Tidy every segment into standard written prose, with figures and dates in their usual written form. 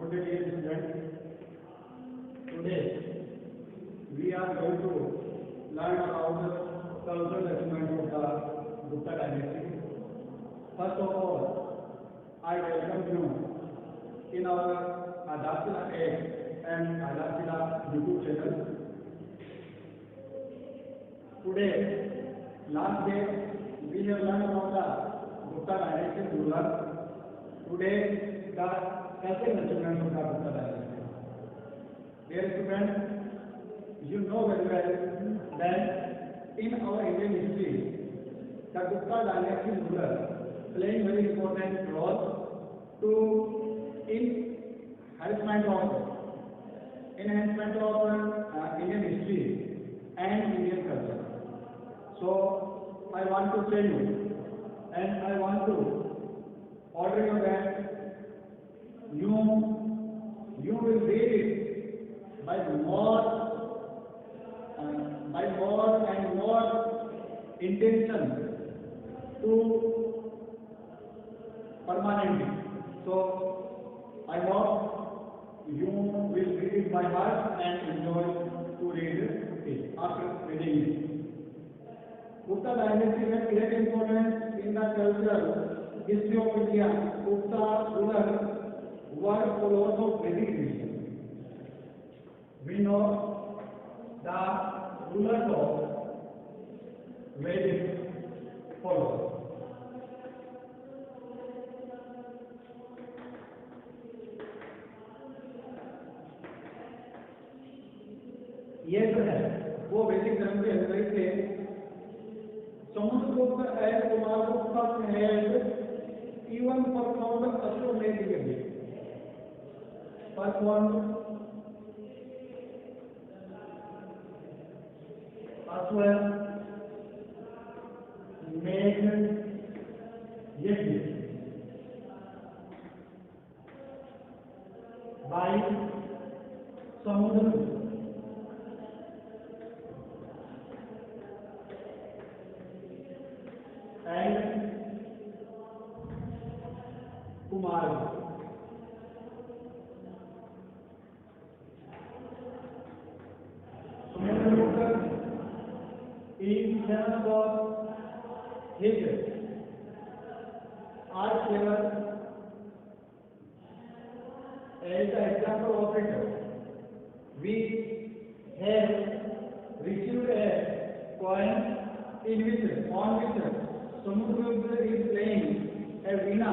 Good day, dear students. Today we are going to learn about the cultural achievement of the Gupta dynasty. First of all, I welcome you in our Aadharsila App and Aadharsila YouTube channel. Today, last day, we have learned about the Gupta dynasty ruler. Today, the cultural achievement of the Gupta dynasty. Dear students, you know very well that in our Indian history, the Gupta dynasty ruler playing very important role to enhancement of Indian history and Indian culture. So I want to tell you, and I want to order you that you will read it by more and more intention to permanently. So I hope you will read it by heart and enjoy to read it after reading it. Gupta dynasty has great importance in the cultural history of India. Gupta rulers were followers of Vedic religion. We know the rulers of Vedic followers. ये जो है वो वैदिक धर्म के अनुयायी थे. Samudragupta and Kumaragupta had even performed Ashwamedh yajna. Performed Ashwamedh yajna by Samudragupta. And Kumar. Samudragupta is famous for his art level. As an example of it, we have received a coin on which Samudragupta is playing a veena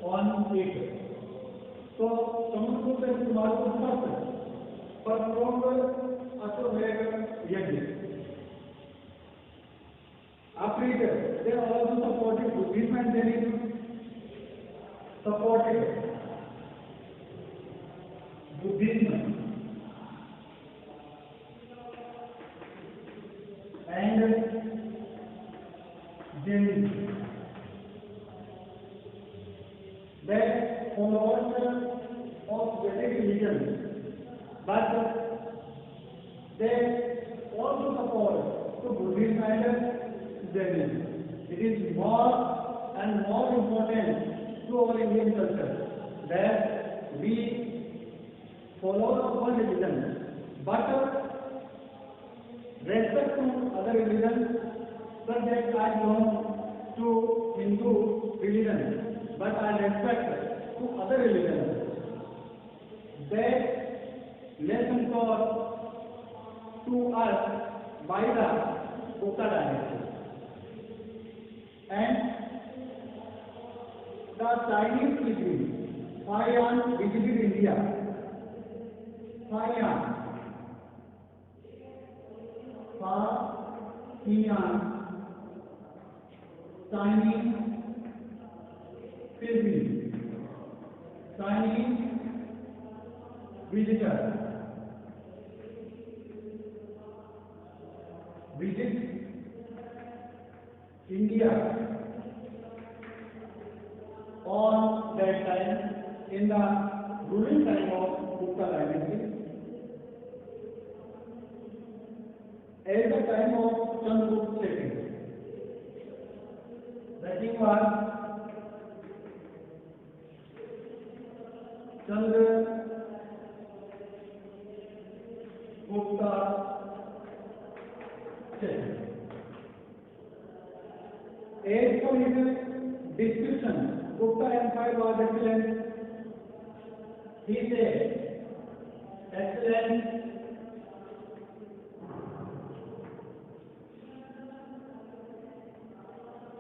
on it. So Samudragupta and Kumaragupta performed Ashwamedh yajna. After it, they also supported Buddhism and Jainism. Supported Buddhism and Jainism. They followers of Vedic religion, but they also support to Buddhism and Jainism. It is more and more important to our Indian culture that we follow one religion, but respect to other religions, such that I belong to Hindu religion, but I respect to other religions. That lesson taught to us by the Gupta dynasty. And the Chinese pilgrim Huayan visited India. Huayan Chinese pilgrim, Chinese visitor, visit India on that time in the ruling time of Gupta dynasty. At the time of Chandragupta II, the king was Chandragupta Chetty. As for his description, Gupta Empire was excellent. He said, excellent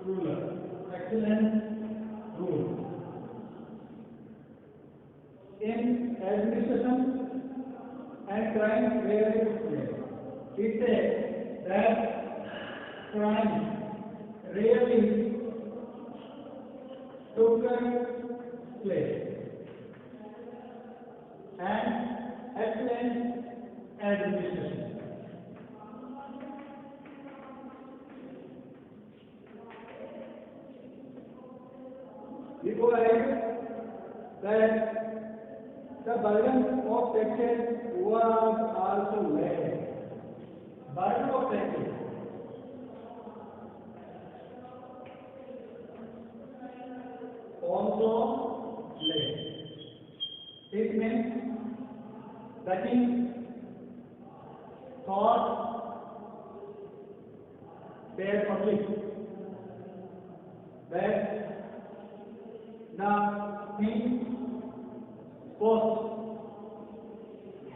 ruler, excellent rule in administration and crime rarely took place. He said that crime rarely took place and excellent administration. We go ahead that the burden of taxes was also less. Burden of taxes also less. It means the king thought their public that the king cost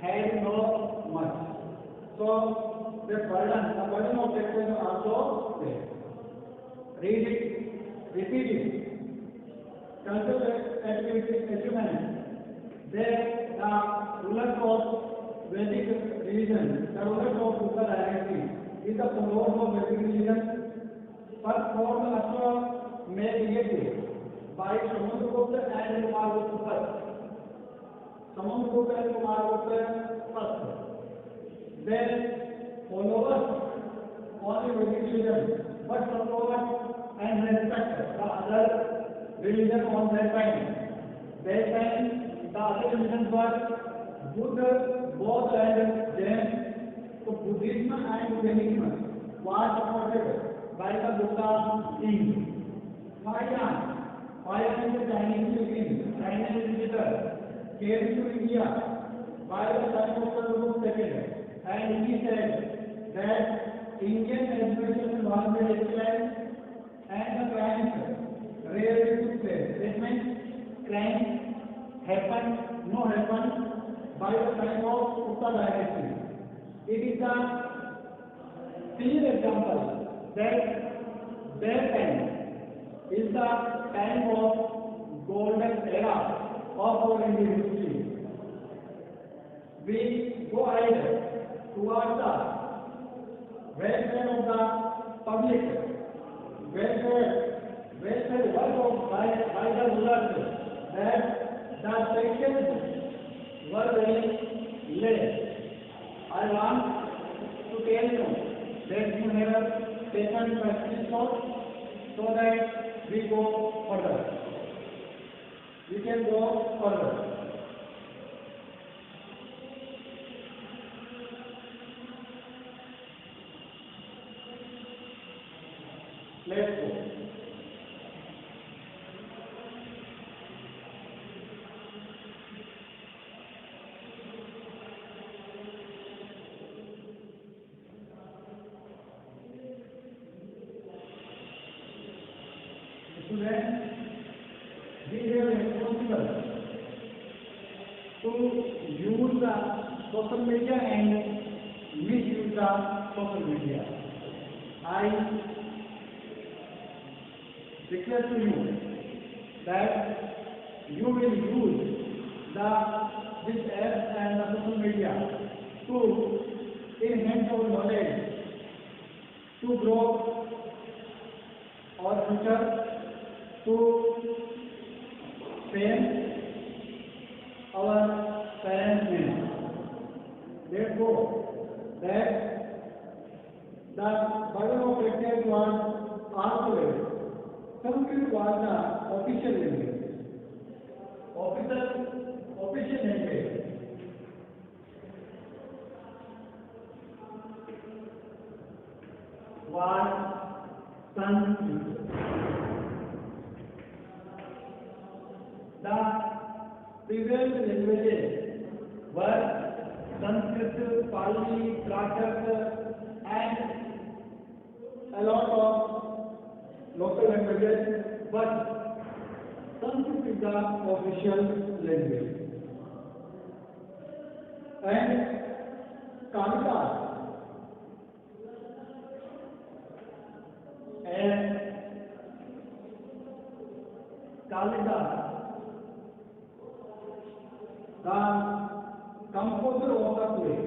had no much. So the burden of taxes also there. Read it, repeat it. Consider achievement. There the rulers of Vedic religion, the rulers of Gupta dynasty is the followers of Vedic religion. First formed Ashwa made created by Samudragupta and Kumaragupta first. Samudragupta and Kumaragupta first. Then followers on the Vedic religion, but support and respect the other religion on that time. That time the other religions were Buddha, Bodh and Jain. So Buddhism and Jainism was supported by the Gupta king. Huayan is the Chinese king, Chinese visitor, came to India by the time of Chandragupta II, and he said that Indian administration was very excellent and the crimes rarely took place. That means crimes happened by the time of Gupta dynasty. It is a clear example that their time is the time of golden era of our Indian history. We go ahead towards the welfare of the public, welfare work of by the rulers, that the taxes were very less. I want to tell you that you have taken practice notes so that we go further. We can go further. Let's go. Students, we are responsible to use the social media and misuse the social media. I declare to you that you will use this app and the social media to enhance our knowledge, to grow our future, to fame our parents' name. Therefore, that the burden of taxes was also less. Sanskrit was the official language. Official language. Was Sanskrit. The previous languages were Sanskrit, Pali, Prakrit, and a lot of local languages, but Sanskrit is the official language. And Kalidas and Kalidas, the composer of the play,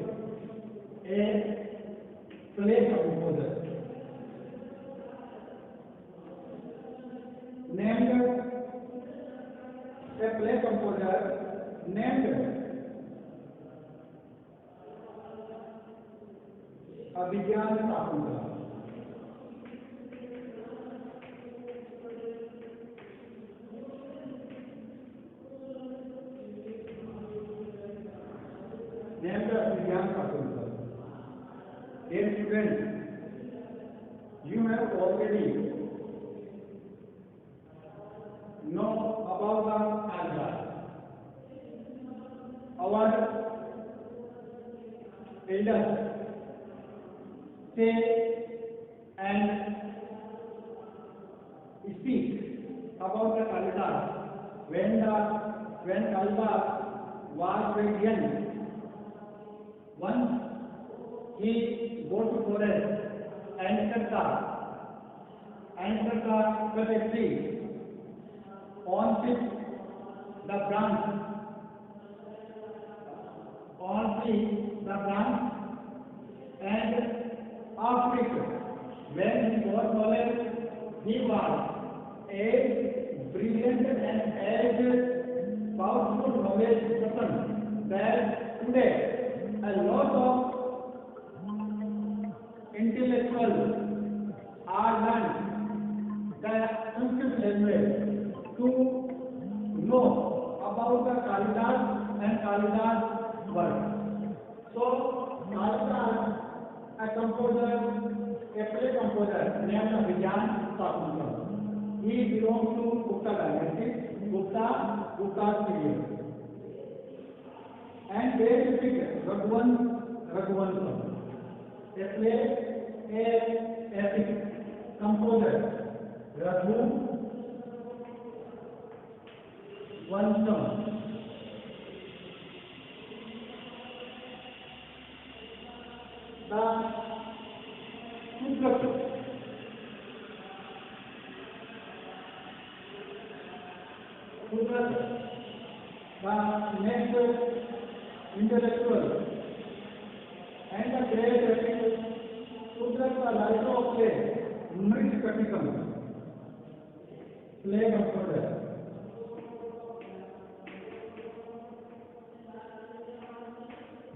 a play composer, named a play composer named Abhigyan Sakuntala. Named Abhigyan Sakuntala. Dear students, you have already know about the Kalidas. Our elders say and speak about the Kalidas when Kalidas was very young. Once he go to forest and cut a tree, on which the branch, and after it, when he got knowledge, he was as brilliant and as powerful knowledge person that today a lot of intellectuals are learned the Sanskrit language to know about the Kalidas and Kalidas work. So Kalidas, a play composer named Abhigyan Sakuntala. He belongs to Gupta dynasty, Gupta period. And they speak Raghuvansham. A epic composer, Raghuvansham. The the next intellectual and the great epic Sudra, the writer of play, Mrit Katikam, play composer.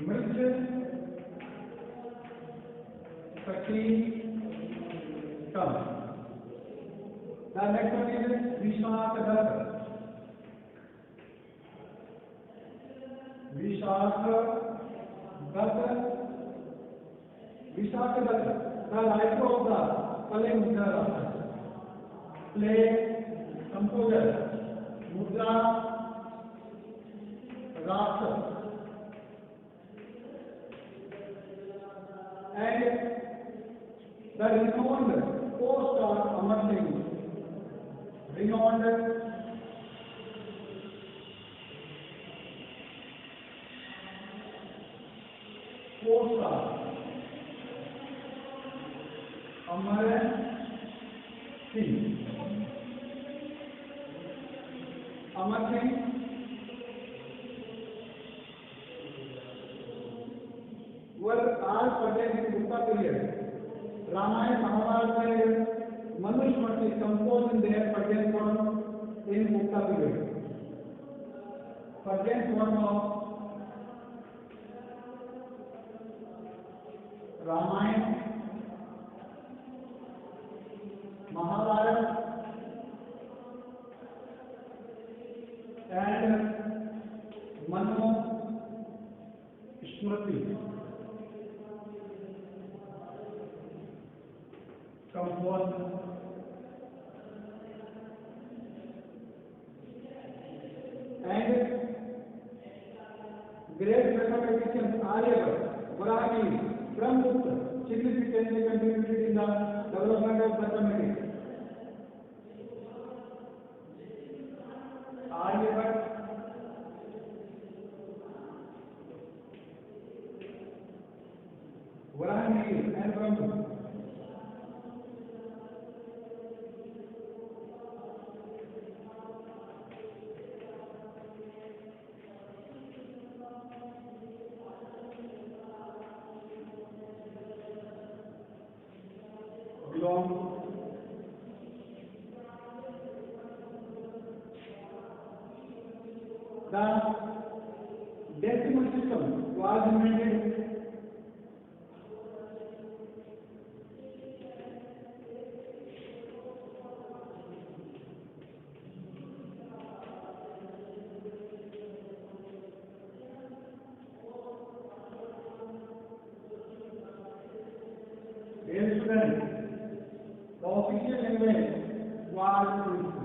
Mrit Katikam. The next one is Vishakadatta. Vishakadatta, the writer of the play Mudra, play composer, Mudra Rasa, and the renowned co-star Amar Singh, renowned co-star Amar Singh. Amar Singh were all present in Gupta period. Ramayana, Mahabharata, and Manusmriti composed in their present form in Gupta period. Present form of Ramayana, Mahabharata, and Manusmriti composed and great mathematician Aryabhatta, Brahmi, Brahmagupta significantly contributed in the development of mathematics. Aryabhatta, Brahmi and Brahmagupta. The decimal system was invented. Dear students, the official language was Sanskrit,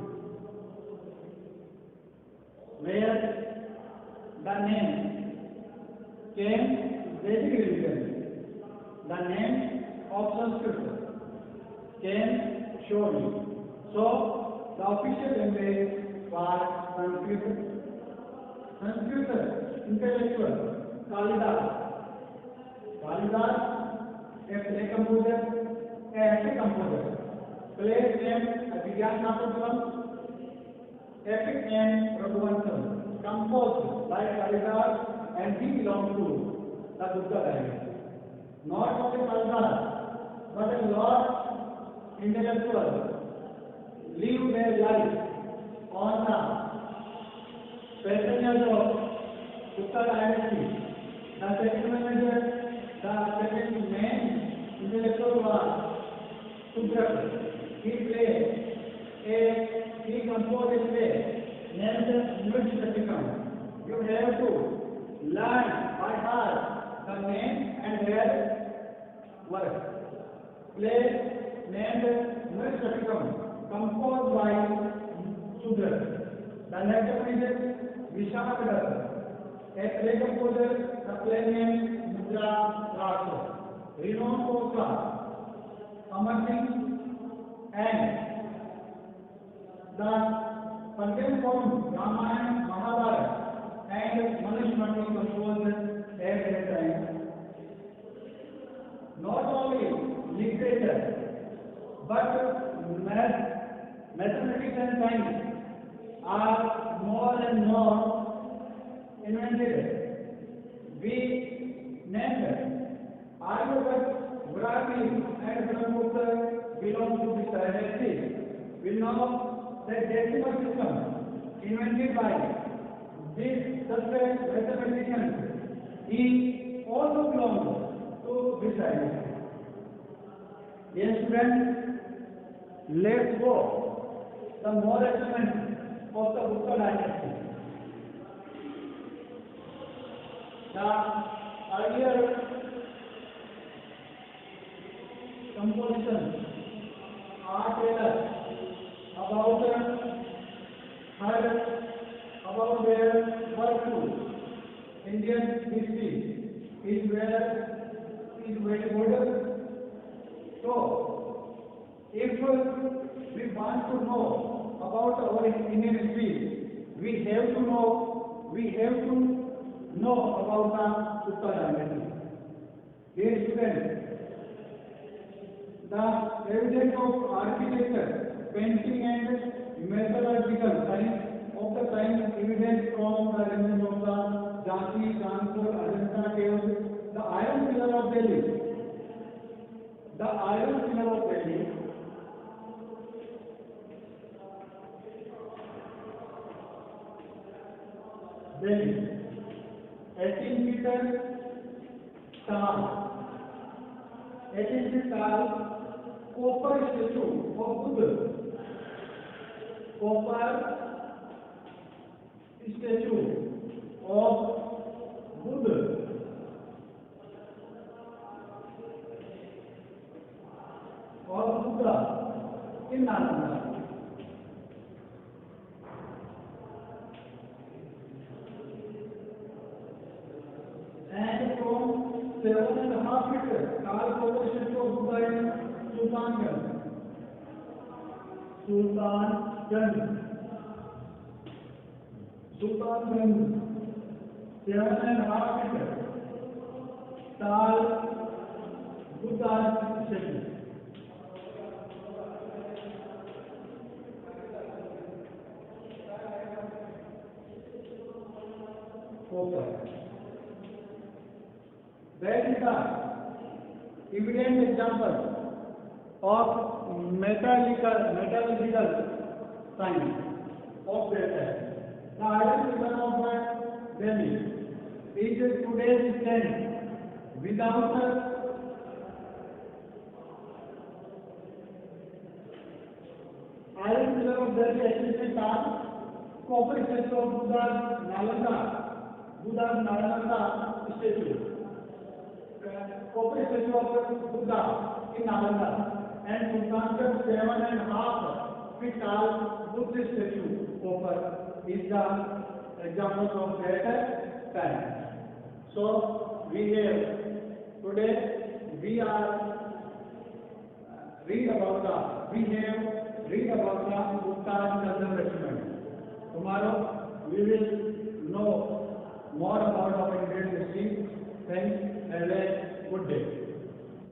where the name came Vedic religion. The name of Sanskrit came Shori. So the official language was Sanskrit. Sanskrit intellectual Kalidas. Kalidas, a play composer, a epic composer. Plays named Abhigyan Shakuntalam, epic named Raghuvansham, composed by Kalidas, and he belonged to the Gupta dynasty. Not only Kalidas, but a lot intellectuals live their life on the patronage of Gupta dynasty. The second main intellectual was Subrata. He composed a play named Nrsimham. You have to learn by heart the name and their work. Play named Nrsimham, composed by Subrata. The next one is Vishakadatta, a play composer. The play named Mudra Rasa, renowned poet Amar Singh, and the content form Ramayana, Mahabharata, and Manusmriti composed at that time. Not only literature, but mathematics and science are more and more invented. We named Aryabhatta, Brahmi, and Brahmagupta belong to this dynasty. We know that decimal system invented by these suspect mathematicians is also belongs to this dynasty. Dear students, let's go the more achievements of the Gupta dynasty. The earlier compositions are tell us about their work too. Indian history is very older. So, if we want to know about our Indian history, we have to know about the Gupta dynasty. Dear students, the evidence of architecture, painting, and metallurgical science of the time evidence from the region of the Jhansi, Kanpur, Ajanta caves, the Iron Pillar of Delhi. The Iron Pillar of Delhi Delhi, 18-meter tall, 18 feet tall, copper statue of Buddha. Copper statue of Buddha. Or Buddha in Nalanda. 7.5 meters. Tall copper statue of Buddha in Sultanganj. Sultanganj. 7.5 meters. Tall Buddha statue. Copper. That is the evident example of metallurgical science of that time. The iron ribbon of Delhi is today's stand without iron ribbon of Delhi existed are copper statue of Buddha's Nalanda statue. Copper statue of Buddha in Nalanda and Sultanganj 7.5 feet tall Buddhist statue copper is the examples of that time. So we have today we have read about the Buddha's conservation. Tomorrow we will know more about our Indian history. Thanks. Have a good day.